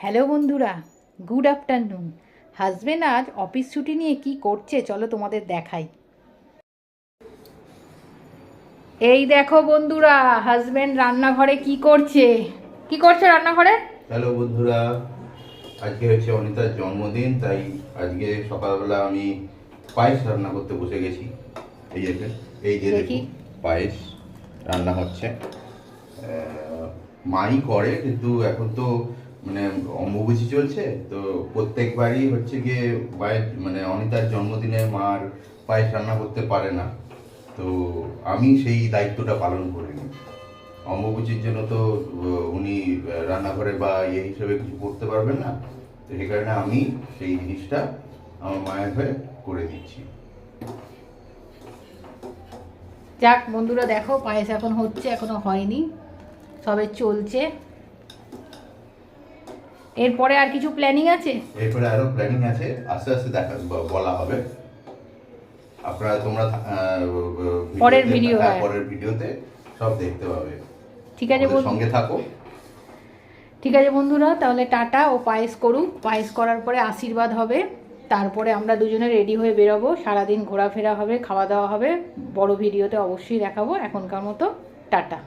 Hello বন্ধুরা, good afternoon. Husband আজ office ছুটি নিয়ে কি করছে চলো তোমাদের দেখাই। এই দেখো বন্ধুরা, হাজবেন্ড রান্নাঘরে কি করছে। কি করছে রান্নাঘরে? হ্যালো বন্ধুরা, আজকে হচ্ছে অনিতার জন্মদিন, তাই আজকে সকালবেলা আমি পায়েস রান্না করতে বসে গেছি। এই যে দেখি। দেখুন, পায়েস রান্না হচ্ছে। মাই করে, কিন্তু এখন তো মানে অম্বুবাচী চলছে, তো প্রত্যেকবারই হচ্ছে গিয়ে পায়েস, মানে অনিতার জন্মদিনে মার পায়েস রান্না করতে পারে না, তো আমি সেই দায়িত্বটা পালন করি। অম্বুবাচীর জন্য তো উনি রান্নাঘরে বা ইয়ে হিসেবে কিছু করতে পারবেন না, তো সেই কারণে আমি সেই জিনিসটা আমার মায়ের হয়ে করে দিচ্ছি। যাক বন্ধুরা, দেখো পায়েস এখন হচ্ছে, এখনো হয়নি, সবে চলছে। এরপরে আর কিছু প্ল্যানিং আছে? এরপরে আরো প্ল্যানিং আছে, আস্তে আস্তে দেখা বলা হবে। আপনারা তোমরা পরের ভিডিও, হ্যাঁ। পরের ভিডিওতে সব দেখতে পাবে। ঠিক আছে সঙ্গে থাকো। ঠিক আছে বন্ধুরা, তাহলে টাটা। ও পায়েস করুক, পায়েস করার পরে আশীর্বাদ হবে, তারপরে আমরা দুজনে রেডি হয়ে বেরোবো। সারাদিন ঘোরাফেরা হবে, খাওয়া দাওয়া হবে, বড় ভিডিওতে অবশ্যই দেখাবো। এখনকার মতো টাটা।